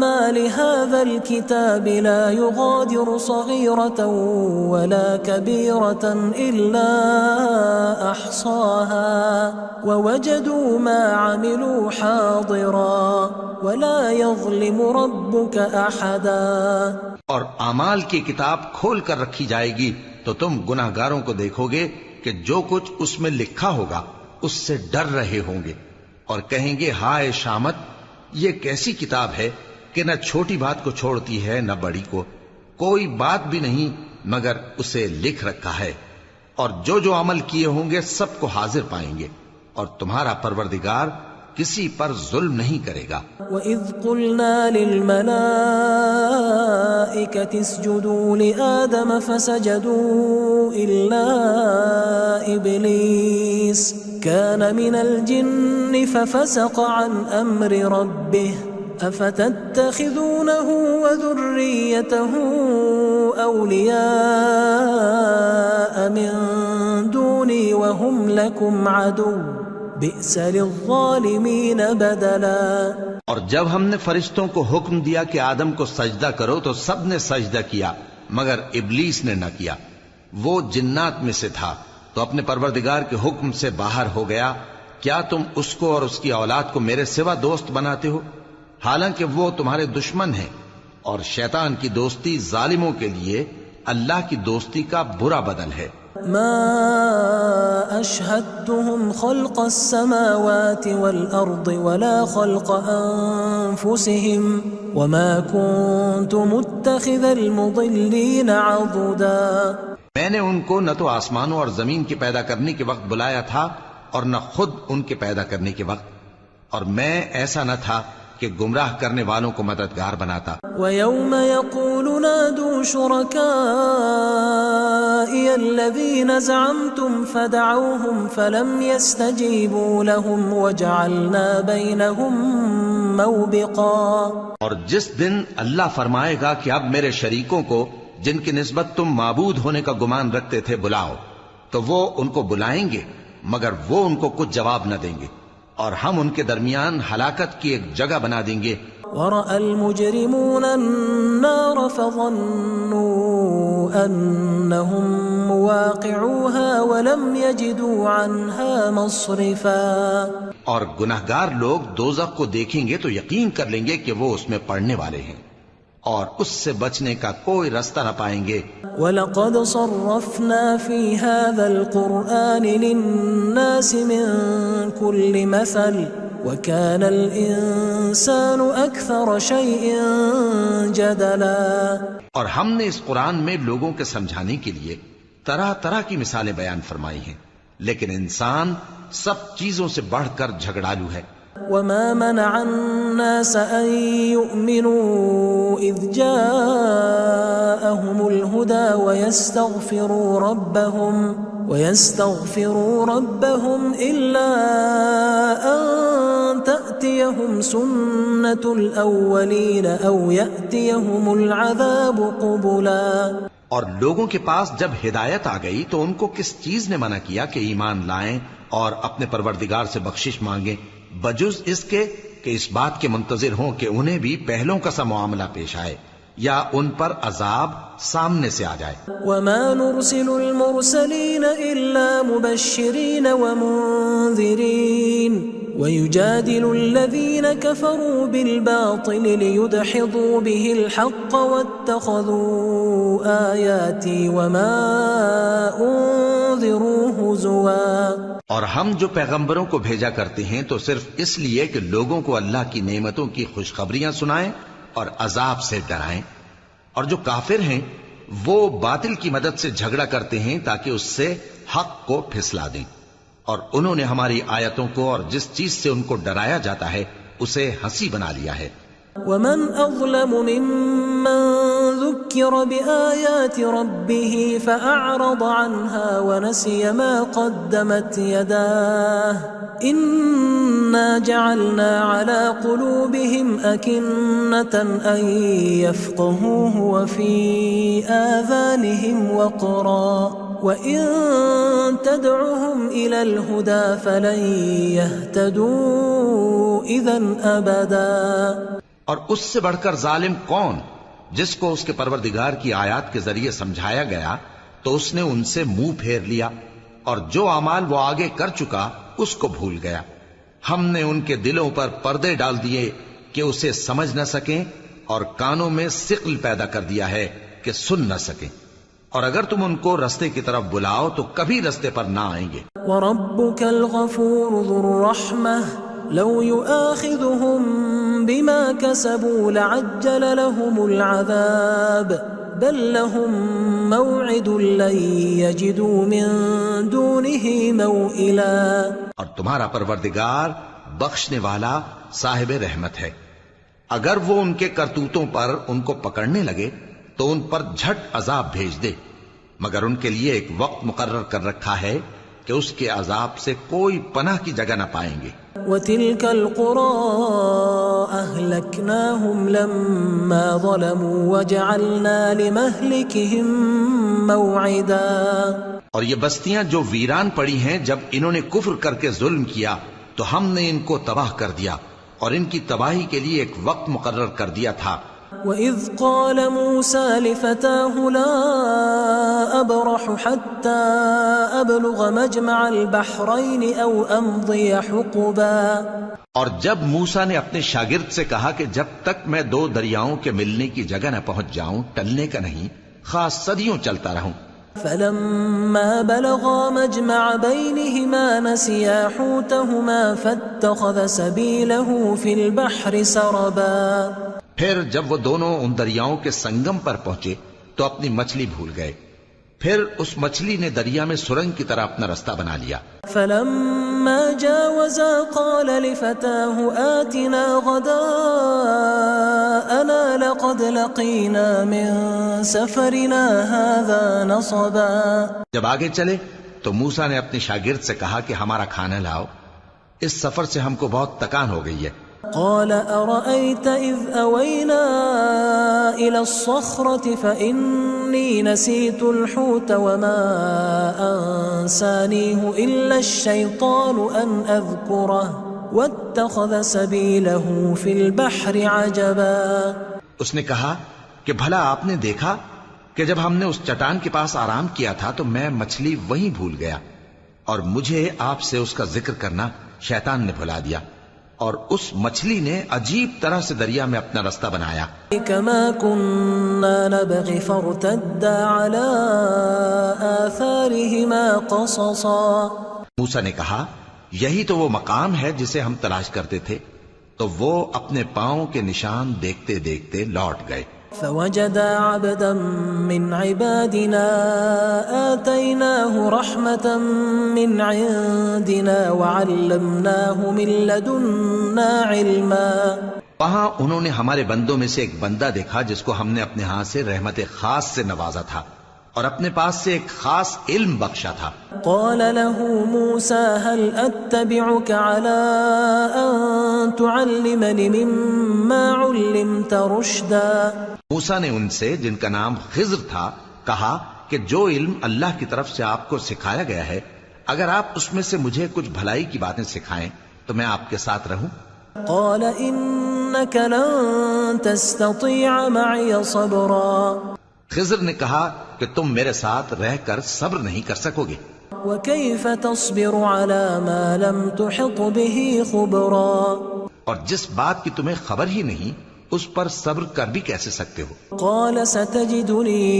مَا لِهَذَا الْكِتَابِ لَا يُغَادِرُ صَغِيرَةً وَلَا كَبِيرَةً إِلَّا أَحْصَاهَا وَوَجَدُوا مَا عَمِلُوا حَاضِرًا وَلَا يَظْلِمُ رَبُّكَ أَحَدًا. اور اعمال کی کتاب کھول کر رکھی جائے گی تو تم گناہگاروں کو دیکھو گے کہ جو کچھ اس میں لکھا ہوگا اس سے ڈر رہے ہوں گے اور کہیں گے ہائے شامت یہ کیسی کتاب ہے کہ نہ چھوٹی بات کو چھوڑتی ہے نہ بڑی کو کوئی بات بھی نہیں مگر اسے لکھ رکھا ہے اور جو جو عمل کیے ہوں گے سب کو حاضر پائیں گے اور تمہارا پروردگار کسی پر ظلم نہیں کرے گا۔ وَإِذْ قُلْنَا لِلْمَلَائِكَةِ اسْجُدُوا لِآدَمَ فَسَجَدُوا إِلَّا إِبْلِيسَ كَانَ مِنَ الْجِنِّ فَفَسَقَ عَنْ أَمْرِ رَبِّهِ أَفَتَتَّخِذُونَهُ وَذُرِّيَّتَهُ أَوْلِيَاءَ مِن دُونِي وَهُمْ لَكُمْ عَدُوٌّ بئس للظالمین بدلا۔ اور جب ہم نے فرشتوں کو حکم دیا کہ آدم کو سجدہ کرو تو سب نے سجدہ کیا مگر ابلیس نے نہ کیا، وہ جنات میں سے تھا تو اپنے پروردگار کے حکم سے باہر ہو گیا۔ کیا تم اس کو اور اس کی اولاد کو میرے سوا دوست بناتے ہو، حالانکہ وہ تمہارے دشمن ہیں، اور شیطان کی دوستی ظالموں کے لیے اللہ کی دوستی کا برا بدل ہے۔ ما أشهدتهم خلق السماوات والأرض ولا خلق أنفسهم وما كنت متخذ المضلين عضدا۔ میں نے ان کو نہ تو آسمانوں اور زمین کے پیدا کرنے کے وقت بلایا تھا اور نہ خود ان کے پیدا کرنے کے وقت، اور میں ایسا نہ تھا کہ گمراہ کرنے والوں کو مددگار بناتا۔ وَيَوْمَ يَقُولُ نَادُوا شُرَكَائِيَ الَّذِينَ زَعَمْتُمْ فَدَعَوْهُمْ فَلَمْ يَسْتَجِيبُوا لَهُمْ وَجَعَلْنَا بَيْنَهُمْ مَوْبِقًا۔ اور جس دن اللہ فرمائے گا کہ اب میرے شریکوں کو جن کی نسبت تم معبود ہونے کا گمان رکھتے تھے بلاؤ، تو وہ ان کو بلائیں گے مگر وہ ان کو کچھ جواب نہ دیں گے، اور ہم ان کے درمیان ہلاکت کی ایک جگہ بنا دیں گے۔ وَرَأَى الْمُجْرِمُونَ النَّارَ فَظَنُّوا أَنَّهُمْ مُوَاقِعُوهَا وَلَمْ يَجِدُوا عَنْهَا مَصْرِفًا۔ اور گناہگار لوگ دوزخ کو دیکھیں گے تو یقین کر لیں گے کہ وہ اس میں پڑنے والے ہیں، اور اس سے بچنے کا کوئی رستہ نہ پائیں گے۔ وَلَقَدْ صَرَّفْنَا فِي هَذَا الْقُرْآنِ لِلنَّاسِ مِنْ كُلِّ مَثَلٍ وَكَانَ الْإِنسَانُ أَكْثَرَ شَيْءٍ جَدَلًا۔ اور ہم نے اس قرآن میں لوگوں کے سمجھانے کے لیے طرح طرح کی مثالیں بیان فرمائی ہیں، لیکن انسان سب چیزوں سے بڑھ کر جھگڑالو ہے۔ وَمَا مَنَعَ النَّاسَ أَن يُؤْمِنُوا إِذْ جَاءَهُمُ الْهُدَى وَيَسْتَغْفِرُوا رَبَّهُمْ إِلَّا أَن تَأْتِيَهُمْ سُنَّةُ الْأَوَّلِينَ أَوْ يَأْتِيَهُمُ الْعَذَابُ قُبُلًا۔ اور لوگوں کے پاس جب ہدایت آ گئی تو ان کو کس چیز نے منع کیا کہ ایمان لائیں اور اپنے پروردگار سے بخشش مانگیں، بجز اس کے کہ اس بات کے منتظر ہوں کہ انہیں بھی پہلوں کا سا معاملہ پیش آئے یا ان پر عذاب سامنے سے آ جائے۔ وَمَا نُرْسِلُ الْمُرْسَلِينَ إِلَّا مُبَشِّرِينَ وَمُنذِرِينَ وَيُجَادِلُ الَّذِينَ كَفَرُوا بِالْبَاطِلِ لِيُدْحِضُوا بِهِ الْحَقَّ وَاتَّخَذُوا آيَاتِي وَمَا أُنذِرُوا هُزُوًا۔ اور ہم جو پیغمبروں کو بھیجا کرتے ہیں تو صرف اس لیے کہ لوگوں کو اللہ کی نعمتوں کی خوشخبریاں سنائیں اور عذاب سے ڈرائیں، اور جو کافر ہیں وہ باطل کی مدد سے جھگڑا کرتے ہیں تاکہ اس سے حق کو پھسلا دیں، اور انہوں نے ہماری آیتوں کو اور جس چیز سے ان کو ڈرایا جاتا ہے اسے ہنسی بنا لیا ہے۔ وَمَنْ أَظْلَمُ مِمَّنْ ذُكِّرَ بِآيَاتِ رَبِّهِ فَأَعْرَضَ عَنْهَا وَنَسِيَ مَا قَدَّمَتْ يَدَاهُ إِنَّا جَعَلْنَا عَلَى قُلُوبِهِمْ أَكِنَّةً أَن يَفْقَهُوهُ وَفِي آذَانِهِمْ وَقْرًا وَإِن تَدْعُهُمْ إِلَى الْهُدَى فَلَن يَهْتَدُوا إِذًا أَبَدًا۔ اور اس سے بڑھ کر ظالم کون جس کو اس کے پروردگار کی آیات کے ذریعے سمجھایا گیا تو اس نے ان سے منہ پھیر لیا، اور جو اعمال وہ آگے کر چکا اس کو بھول گیا۔ ہم نے ان کے دلوں پر پردے ڈال دیے کہ اسے سمجھ نہ سکیں، اور کانوں میں ثقل پیدا کر دیا ہے کہ سن نہ سکیں، اور اگر تم ان کو رستے کی طرف بلاؤ تو کبھی رستے پر نہ آئیں گے۔ وَرَبُّكَ الْغَفُورُ ذُو الرَّحْمَةِ لَوْ يُؤَاخِذُهُم بِمَا كَسَبُوا لَعَجَّلَ لَهُمُ الْعَذَابَ بَل لَّهُم مَّوْعِدٌ لَّن يَجِدُوا مِن دُونِهِ مَوْئِلًا۔ اور تمہارا پروردگار بخشنے والا صاحب رحمت ہے۔ اگر وہ ان کے کرتوتوں پر ان کو پکڑنے لگے تو ان پر جھٹ عذاب بھیج دے، مگر ان کے لیے ایک وقت مقرر کر رکھا ہے کہ اس کے عذاب سے کوئی پناہ کی جگہ نہ پائیں گے۔ وَتِلْكَ الْقُرَىٰ أَهْلَكْنَاهُمْ لَمَّا ظَلَمُوا وَجَعَلْنَا لِمَهْلِكِهِمْ مَوْعِدًا، اور یہ بستیاں جو ویران پڑی ہیں جب انہوں نے کفر کر کے ظلم کیا تو ہم نے ان کو تباہ کر دیا اور ان کی تباہی کے لیے ایک وقت مقرر کر دیا تھا۔ وَإِذْ قَالَ مُوسَىٰ لِفَتَاهُ لَا أَبْرَحُ حَتَّىٰ أَبْلُغَ مَجْمَعَ الْبَحْرَيْنِ أَوْ أَمْضِيَ حُقُبًا، اور جب موسیٰ نے اپنے شاگرد سے کہا کہ جب تک میں دو دریاؤں کے ملنے کی جگہ نہ پہنچ جاؤں ٹلنے کا نہیں، خاص صدیوں چلتا رہوں۔ فَلَمَّا بَلَغَا مَجْمَعَ بَيْنِهِمَا نَسِيَا حُوتَهُمَا فَاتَّخَذَ سَبِيلَهُ فِي الْبَحْرِ سَرَبًا، پھر جب وہ دونوں ان دریاؤں کے سنگم پر پہنچے تو اپنی مچھلی بھول گئے، پھر اس مچھلی نے دریا میں سرنگ کی طرح اپنا رستہ بنا لیا۔ فَلَمَّا جَاوَزَا قَالَ لِفَتَاهُ آتِنَا غَدَاءَنَا لَقَدْ لَقِينَا مِن سَفَرِنَا هَٰذَا نَصَبًا، جب آگے چلے تو موسیٰ نے اپنے شاگرد سے کہا کہ ہمارا کھانا لاؤ، اس سفر سے ہم کو بہت تکان ہو گئی ہے۔ قال أرأيت إذ أوينا إلى الصخرة فإني نسيت الحوت وما أنسانيه إلا الشيطان أن أذكره واتخذ سبيله في البحر عجبا، اس نے کہا کہ بھلا آپ نے دیکھا کہ جب ہم نے اس چٹان کے پاس آرام کیا تھا تو میں مچھلی وہیں بھول گیا، اور مجھے آپ سے اس کا ذکر کرنا شیطان نے بھلا دیا، اور اس مچھلی نے عجیب طرح سے دریا میں اپنا رستہ بنایا۔ كما كنا نبغي فارتدا على آثارهما قصصا، موسیٰ نے کہا یہی تو وہ مقام ہے جسے ہم تلاش کرتے تھے، تو وہ اپنے پاؤں کے نشان دیکھتے دیکھتے لوٹ گئے۔ فوجدا عبدا من عبادنا آتيناه رحمة من عندنا وعلمناه من لدنا علما، وہاں انہوں نے ہمارے بندوں میں سے ایک بندہ دیکھا جس کو ہم نے اپنے ہاں سے رحمت خاص سے نوازا تھا اور اپنے پاس سے ایک خاص علم بخشا تھا۔ قال له موسى هل أتبعك على أن تعلمني مما علمت رشدا، موسیٰ نے ان سے جن کا نام خضر تھا کہا کہ جو علم اللہ کی طرف سے آپ کو سکھایا گیا ہے اگر آپ اس میں سے مجھے کچھ بھلائی کی باتیں سکھائیں تو میں آپ کے ساتھ رہوں۔ قال إنك لن تستطيع معي صبرا، خضر نے کہا کہ تم میرے ساتھ رہ کر صبر نہیں کر سکو گے۔ وكيف تصبر على ما لم تحط به خبرا، اور جس بات کی تمہیں خبر ہی نہیں اس پر صبر کر بھی کیسے سکتے ہو؟ قال ستجدني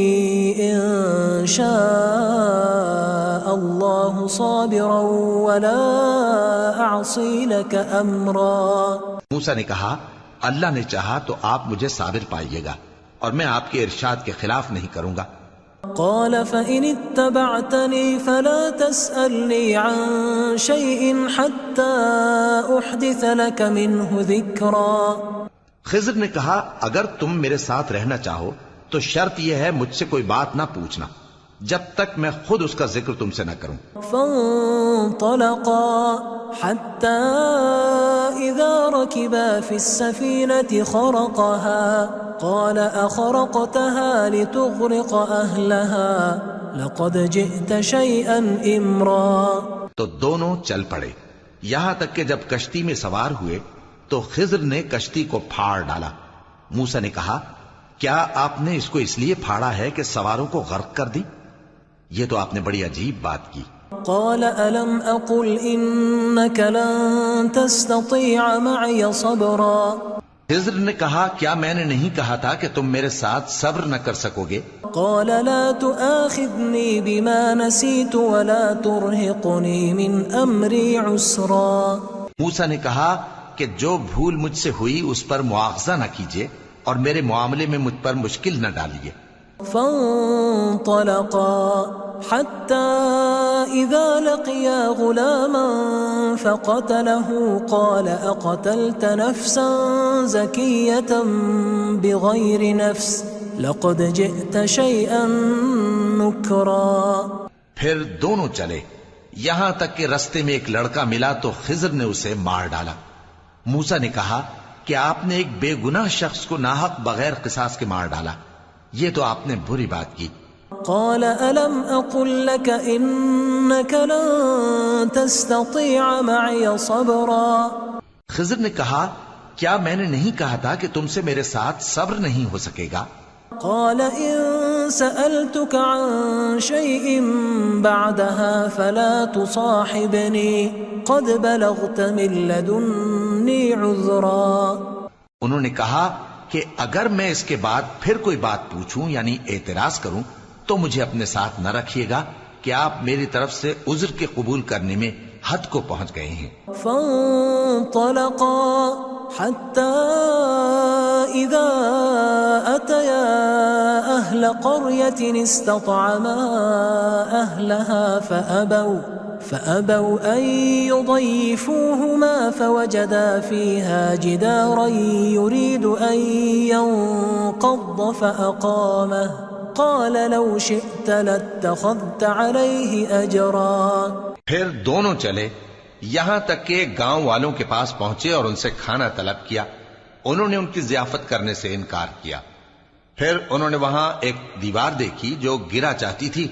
إن شاء الله صابرا ولا أعصي لك أمرا، موسیٰ نے کہا اللہ نے چاہا تو آپ مجھے صابر پائیے گا اور میں آپ کے ارشاد کے خلاف نہیں کروں گا۔ قال فإن اتبعتني فلا تسألني عن شيء حتى أحدث لك منه ذكرا، خضر نے کہا اگر تم میرے ساتھ رہنا چاہو تو شرط یہ ہے مجھ سے کوئی بات نہ پوچھنا جب تک میں خود اس کا ذکر تم سے نہ کروں۔ فانطلقا حتى إذا ركبا في السفينة خرقها قال أخرقتها لتغرق أهلها لقد جئت شيئا إمرا، تو دونوں چل پڑے یہاں تک کہ جب کشتی میں سوار ہوئے تو خضر نے کشتی کو پھاڑ ڈالا۔ موسیٰ نے کہا کیا آپ نے اس کو اس لیے پھاڑا ہے کہ سواروں کو غرق کر دی؟ یہ تو آپ نے بڑی عجیب بات کی۔ قال ألم أقل إنك لن تستطيع معي صبرا، خضر نے کہا کیا میں نے نہیں کہا تھا کہ تم میرے ساتھ صبر نہ کر سکو گے؟ قال لا تؤاخذني بما نسيت ولا ترهقني من أمري عسرا، موسیٰ نے کہا کہ جو بھول مجھ سے ہوئی اس پر مواخذہ نہ کیجیے اور میرے معاملے میں مجھ پر مشکل نہ ڈالیے۔ فانطلقا حتى إذا لقيا غلاما فقتله قال أقتلت نفسا زكية بغير نفس لقد جئت شيئا نكرا. پھر دونوں چلے یہاں تک کہ رستے میں ایک لڑکا ملا تو خضر نے اسے مار ڈالا. موسیٰ نے کہا کہ آپ نے ایک بے گناہ شخص کو ناحق بغیر قصاص کے مار ڈالا، یہ تو آپ نے بری بات کی. قال ألم أقل لك إنك لن تستطيع معي صبرا. خضر نے کہا کیا میں نے نہیں کہا تھا کہ تم سے میرے ساتھ صبر نہیں ہو سکے گا؟ قال إن سألتك عن شيء بعدها فلا تصاحبني قد بلغت من لدني عذرا. انہوں نے کہا کہ اگر میں اس کے بعد پھر کوئی بات پوچھوں یعنی اعتراض کروں تو مجھے اپنے ساتھ نہ رکھیے گا کہ آپ میری طرف سے عذر کے قبول کرنے میں حد کو پہنچ گئے ہیں. فانطلقا حتى إذا أتيا أهل قرية استطعما أهلها فأبوا أن يضيفوهما فوجدا فيها جدارا يريد أن ينقض فأقامه قال لو شئت لاتخذت عليه أجرا. پھر دونوں چلے یہاں تک کہ گاؤں والوں کے پاس پہنچے اور ان سے کھانا طلب کیا. انہوں نے ان کی ضیافت کرنے سے انکار کیا. پھر انہوں نے وہاں ایک دیوار دیکھی جو گرا چاہتی تھی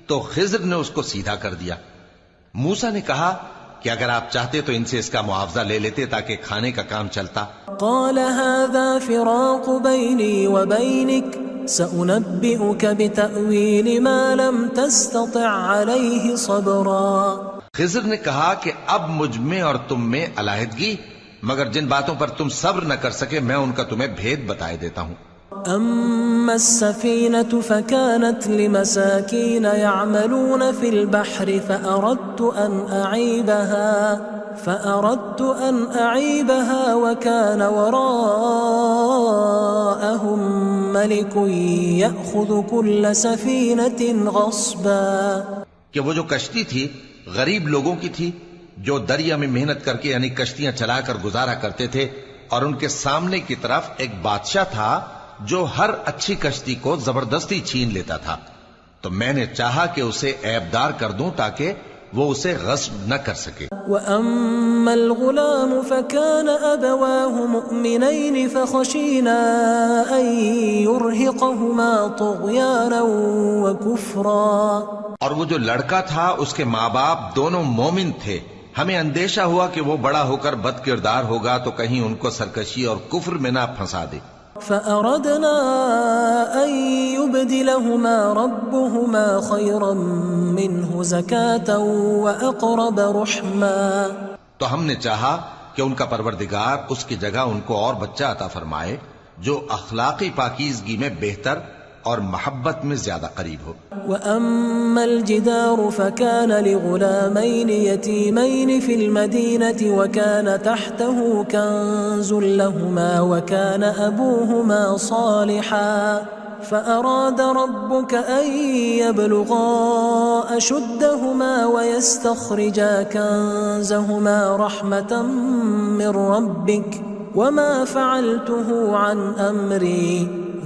تو خضر نے اس کو سیدھا کر دیا. موسیٰ نے کہا کہ اگر آپ چاہتے تو ان سے اس کا معاوضہ لے لیتے تاکہ کھانے کا کام چلتا. قال هذا فراق بيني وبينك سأنبئك بتأويل ما لم تستطع عليه صبرا. خضر نے کہا کہ اب مجھ میں اور تم میں علیحدگی، مگر جن باتوں پر تم صبر نہ کر سکے میں ان کا تمہیں بھید بتائے دیتا ہوں. أما السفينة فكانت لمساكين يعملون في البحر فأردت أن أعيبها وكان وراءهم ملك يأخذ كل سفينة غصبا. کہ وہ جو کشتی تھی غریب لوگوں کی تھی جو دریا میں محنت کر کے یعنی کشتیاں چلا کر گزارا کرتے تھے، اور ان کے سامنے کی طرف ایک بادشاہ تھا جو ہر اچھی کشتی کو زبردستی چھین لیتا تھا. تو میں نے چاہا کہ اسے عیبدار کر دوں تاکہ وہ اسے غصب نہ کر سکے. وَأَمَّا الْغُلَامُ فَكَانَ أَبَوَاهُ مُؤْمِنَيْنِ فَخَشِينَا أَن يُرْهِقَهُمَا طُغْيَانًا وَكُفْرًا. اور وہ جو لڑکا تھا اس کے ماں باپ دونوں مومن تھے، ہمیں اندیشہ ہوا کہ وہ بڑا ہو کر بد کردار ہوگا تو کہیں ان کو سرکشی اور کفر میں نہ پھنسا دے. فأردنا أن يبدلهما ربهما خيرا منه زكاة وأقرب رحما. تو ہم نے چاہا کہ ان کا پروردگار اس کی جگہ ان کو اور بچہ عطا فرمائے جو اخلاقی پاکیزگی میں بہتر اور محبت میں زیادہ قریب ہو. وأما الجدار فكان لغلامين يتيمين في المدينة وكان تحته كنز لهما وكان أبوهما صالحا فأراد ربك أن يبلغا أشدهما ويستخرجا كنزهما رحمة من ربك وما فعلته عن أمري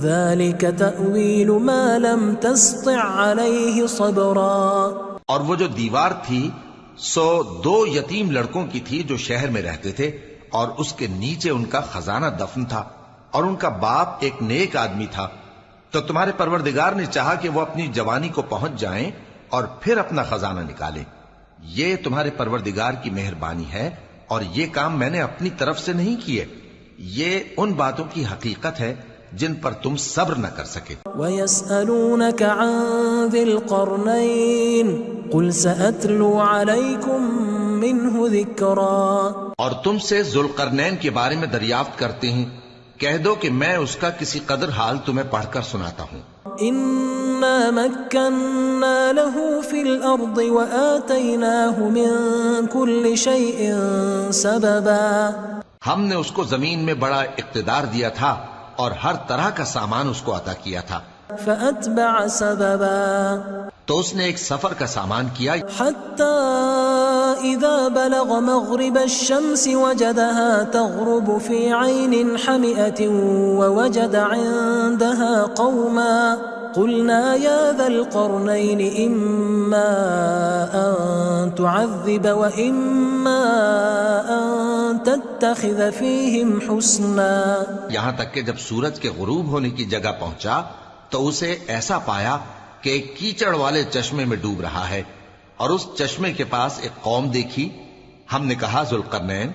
ذلك تأويل ما لم تستطع عليه صبرا. اور وہ جو دیوار تھی سو دو یتیم لڑکوں کی تھی جو شہر میں رہتے تھے، اور اس کے نیچے ان کا خزانہ دفن تھا، اور ان کا باپ ایک نیک آدمی تھا. تو تمہارے پروردگار نے چاہا کہ وہ اپنی جوانی کو پہنچ جائیں اور پھر اپنا خزانہ نکالیں. یہ تمہارے پروردگار کی مہربانی ہے، اور یہ کام میں نے اپنی طرف سے نہیں کیے. یہ ان باتوں کی حقیقت ہے جن پر تم صبر نہ کر سکے. وَيَسْأَلُونَكَ عَنْ ذِي الْقَرْنَيْنِ قُلْ سَأَتْلُو عَلَيْكُمْ مِنْهُ ذِكْرًا. اور تم سے ذوالقرنین کے بارے میں دریافت کرتے ہیں، کہہ دو کہ میں اس کا کسی قدر حال تمہیں پڑھ کر سناتا ہوں. إِنَّا مَكَّنَّا لَهُ فِي الْأَرْضِ وَآتَيْنَاهُ مِنْ كُلِّ شَيْءٍ سَبَبًا. ہم نے اس کو زمین میں بڑا اقتدار دیا تھا اور ہر طرح کا سامان اس کو عطا کیا تھا. فأتبع سببا تو اس نے ایک سفر کا سامان کیا حتى إذا بلغ مغرب الشمس وجدها تغرب في عين حمئة ووجد عندها قوما قلنا يا ذا القرنين إما أن تعذب وإما أن تتخذ فيهم حسنا. یہاں تک کہ جب سورج کے غروب ہونے کی جگہ پہنچا تو اسے ایسا پایا کہ ایک کیچڑ والے چشمے میں ڈوب رہا ہے اور اس چشمے کے پاس ایک قوم دیکھی. ہم نے کہا ذوالقرنین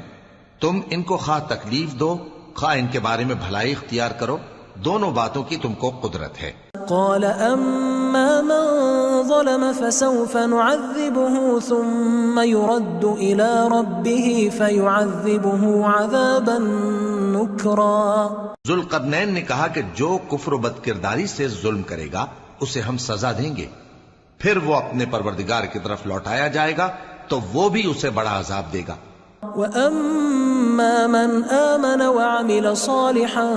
تم ان کو خواہ تکلیف دو خواہ ان کے بارے میں بھلائی اختیار کرو، دونوں باتوں کی تم کو قدرت ہے. قال أما من ظلم فسوف نعذبه ثم يرد إلى ربه فيعذبه عذابا نكرا. ذوالقرنین نے کہا کہ جو کفر و بد کرداری سے ظلم کرے گا اسے ہم سزا دیں گے، پھر وہ اپنے پروردگار کی طرف لوٹایا جائے گا تو وہ بھی اسے بڑا عذاب دے گا. وَأَمَّا مَنْ آمَنَ وَعَمِلَ صَالِحًا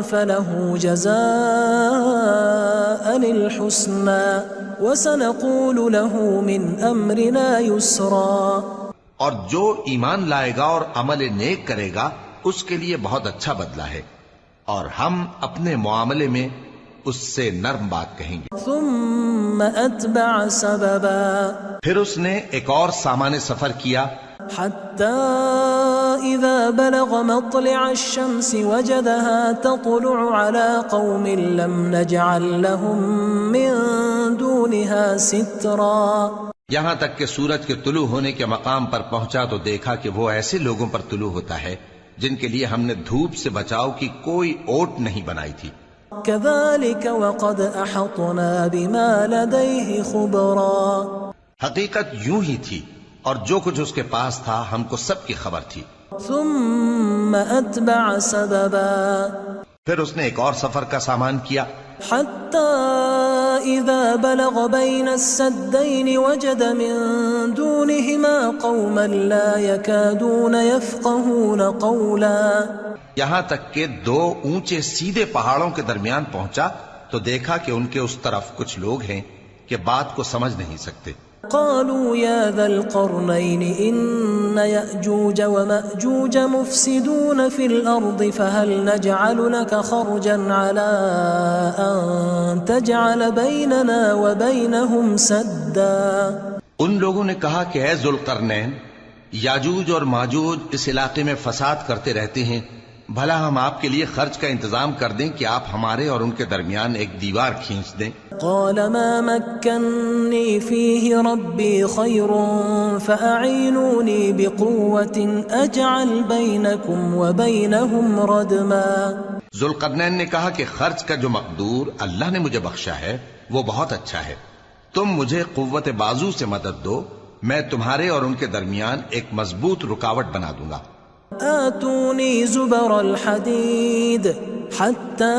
فَلَهُ جَزَاءً الْحُسْنَى وَسَنَقُولُ لَهُ مِنْ أَمْرِنَا يُسْرًا. اور جو ایمان لائے گا اور عمل نیک کرے گا اس کے لیے بہت اچھا بدلہ ہے، اور ہم اپنے معاملے میں اس سے نرم بات کہیں گے. ثم اتبع سببا پھر اس نے ایک اور سامان سفر کیا حتى اذا بلغ مطلع الشمس وجدها تطلع على قوم لم نجعل لهم من دونها سترا. یہاں تک کہ سورج کے طلوع ہونے کے مقام پر پہنچا تو دیکھا کہ وہ ایسے لوگوں پر طلوع ہوتا ہے جن کے لیے ہم نے دھوپ سے بچاؤ کی کوئی اوٹ نہیں بنائی تھی. كذلك وقد احطنا بما لديه خبرا. حقیقت یوں ہی تھی اور جو کچھ اس کے پاس تھا ہم کو سب کی خبر تھی. ثم اتبع سببا پھر اس نے ایک اور سفر کا سامان کیا حتى اذا بلغ بين السدين وجد من دونهما قوما لا يكادون يفقهون قولا. یہاں تک کہ دو اونچے سیدھے پہاڑوں کے درمیان پہنچا تو دیکھا کہ ان کے اس طرف کچھ لوگ ہیں کہ بات کو سمجھ نہیں سکتے. قالوا يا ذا القرنين إن يأجوج ومأجوج مفسدون في الأرض فهل نجعل لك خرجا على أن تجعل بيننا وبينهم سدا. ان لوگوں نے کہا کہ اے ذوالقرنین یاجوج اور ماجوج اس علاقے میں فساد کرتے رہتے ہیں، بھلا ہم آپ کے لیے خرچ کا انتظام کر دیں کہ آپ ہمارے اور ان کے درمیان ایک دیوار کھینچ دیں. قال ما مكنني فيه ربي خير فأعينوني بقوة أجعل بينكم وبينهم ردما. ذوالقرنین نے کہا کہ خرچ کا جو مقدور اللہ نے مجھے بخشا ہے وہ بہت اچھا ہے، تم مجھے قوت بازو سے مدد دو، میں تمہارے اور ان کے درمیان ایک مضبوط رکاوٹ بنا دوں گا. آتوني زبر الحديد حتى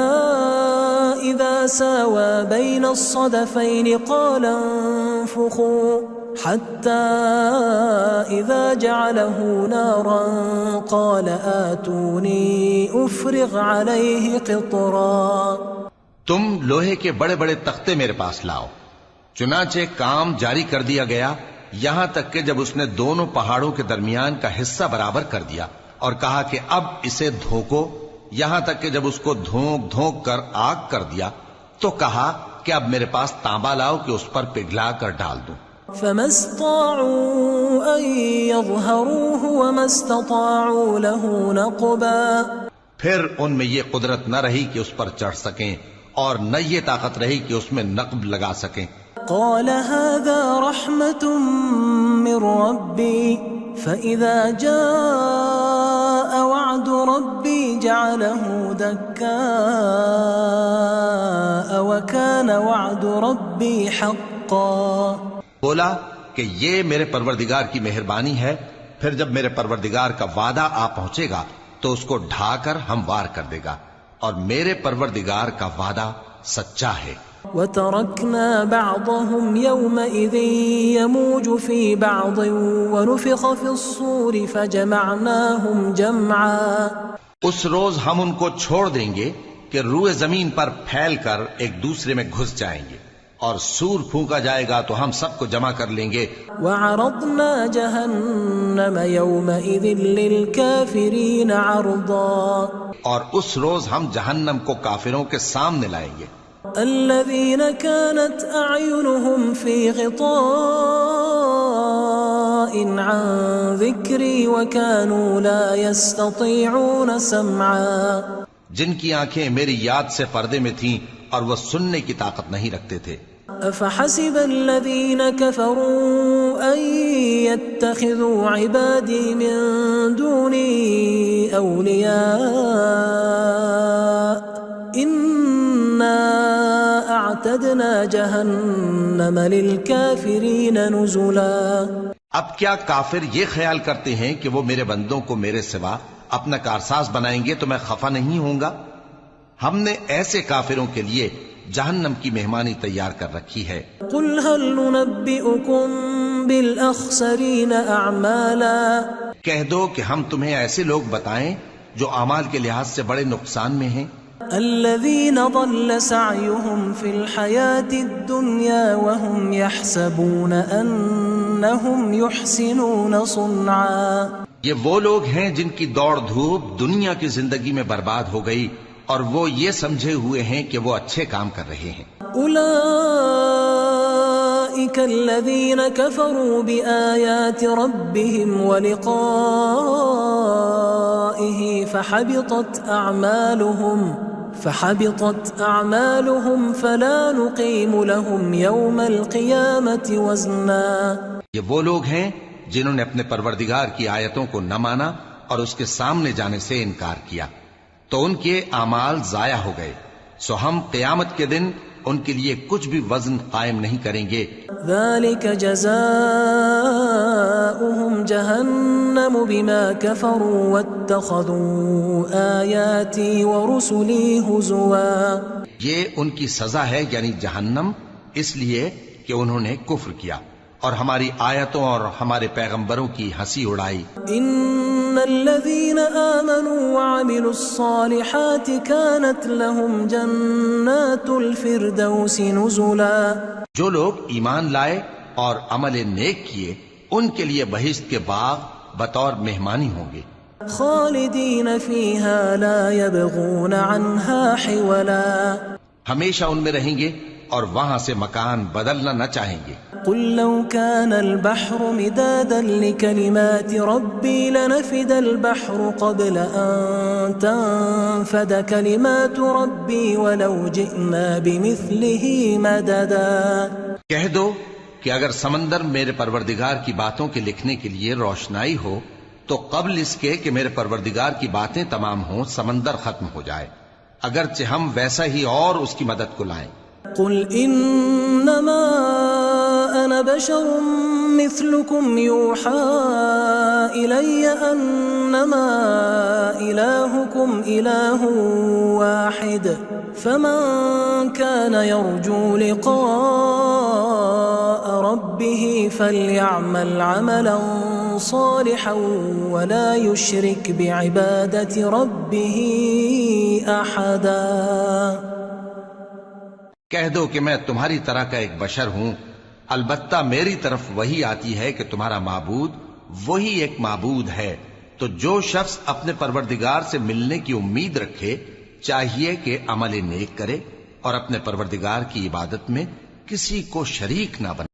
إذا ساوى بين الصدفين قال انفخوا حتى إذا جعله نارا قال آتوني أفرغ عليه قطرا. تم لوہے کے بڑے بڑے تختے میرے پاس لاؤ. چنانچہ کام جاری کر دیا گیا یہاں تک کہ جب اس نے دونوں پہاڑوں کے درمیان کا حصہ برابر کر دیا اور کہا کہ اب اسے دھوکو، یہاں تک کہ جب اس کو دھونک دھونک کر آگ کر دیا تو کہا کہ اب میرے پاس تانبا لاؤ کہ اس پر پگھلا کر ڈال دوں. فما استطاعوا ان يظهروه وما استطاعوا له نقبا. پھر ان میں یہ قدرت نہ رہی کہ اس پر چڑھ سکیں اور نہ یہ طاقت رہی کہ اس میں نقب لگا سکیں. قال هذا رحمة من ربي فإذا جاء وعد ربي جعله دكاء وكان وعد ربي حقا. بولا کہ یہ میرے پروردگار کی مہربانی ہے، پھر جب میرے پروردگار کا وعدہ آ پہنچے گا تو اس کو ڈھا کر ہموار کر دے گا، اور میرے پروردگار کا وعدہ سچا ہے. وَتَرَكْنَا بَعْضَهُمْ يَوْمَئِذٍ يَمُوجُ فِي بَعْضٍ وَنُفِخَ فِي الصُّورِ فَجَمَعْنَاهُمْ جَمْعًا. اس روز ہم ان کو چھوڑ دیں گے کہ روئے زمین پر پھیل کر ایک دوسرے میں گھس جائیں گے، اور سور پھونکا جائے گا تو ہم سب کو جمع کر لیں گے۔ وعرضنا جہنم یومئذ للکافرین عرضا، اور اس روز ہم جہنم کو کافروں کے سامنے لائیں گے۔ الذین كانت اعینہم فی غطاء عن ذکری وكانوا لا يستطيعون سمعا، جن کی آنکھیں میری یاد سے پردے میں تھیں اور وہ سننے کی طاقت نہیں رکھتے تھے۔ افحسب الذین كفروا ان يتخذوا عبادی من دونی اولیاء انا اعتدنا جہنم للکافرین نزلا۔ اب کیا کافر یہ خیال کرتے ہیں کہ وہ میرے بندوں کو میرے سوا اپنا کارساز بنائیں گے تو میں خفا نہیں ہوں گا؟ ہم نے ایسے کافروں کے لیے جہنم کی مہمانی تیار کر رکھی ہے۔ قل هل ننبئكم بالاخسرین اعمالا، کہہ دو کہ ہم تمہیں ایسے لوگ بتائیں جو اعمال کے لحاظ سے بڑے نقصان میں ہیں۔ الذین ضل سعیهم فی الحیاة الدنیا وهم یحسبون انہم یحسنون صنعا، یہ وہ لوگ ہیں جن کی دوڑ دھوپ دنیا کی زندگی میں برباد ہو گئی اور وہ یہ سمجھے ہوئے ہیں کہ وہ اچھے کام کر رہے ہیں۔ اولئک الذین کفروا بآیات ربهم ولقائه فحبطت اعمالهم فلا نقیم لهم یوم القیامة وزنا، یہ وہ لوگ ہیں جنہوں نے اپنے پروردگار کی آیتوں کو نہ مانا اور اس کے سامنے جانے سے انکار کیا تو ان کے اعمال ضائع ہو گئے، سو ہم قیامت کے دن ان کے لیے کچھ بھی وزن قائم نہیں کریں گے۔ ذلك جزاؤهم جہنم بما كفروا واتخذوا آیاتی ورسلی ہزوا، یہ ان کی سزا ہے یعنی جہنم، اس لیے کہ انہوں نے کفر کیا اور ہماری آیتوں اور ہمارے پیغمبروں کی ہنسی اڑائی۔ ان الذین آمنوا وعملوا الصالحات كانت لهم جنات الفردوس نزلا، جو لوگ ایمان لائے اور عمل نیک کیے ان کے لیے بہشت کے باغ بطور مہمانی ہوں گے، خالدین فیہا لا یبغون عنہا حولا، ہمیشہ ان میں رہیں گے اور وہاں سے مکان بدلنا نہ چاہیں گے. قل لو كان البحر مدادا لكلمات ربي لنفد البحر قبل أن تنفد كلمات ربي ولو جئنا بمثله مددا. کہہ دو کہ اگر سمندر میرے پروردگار کی باتوں کے لکھنے کے لیے روشنائی ہو تو قبل اس کے کہ میرے پروردگار کی باتیں تمام ہوں سمندر ختم ہو جائے، اگرچہ ہم ویسا ہی اور اس کی مدد کو لائیں. قل انما انا بشر مثلكم يوحى الي انما الهكم اله واحد فمن كان يرجو لقاء ربه فليعمل عملا صالحا ولا يشرك بعبادة ربه احدا. کہہ دو کہ میں تمہاری طرح کا ایک بشر ہوں، البتہ میری طرف وہی آتی ہے کہ تمہارا معبود وہی ایک معبود ہے، تو جو شخص اپنے پروردگار سے ملنے کی امید رکھے چاہیے کہ عمل نیک کرے اور اپنے پروردگار کی عبادت میں کسی کو شریک نہ بنائے.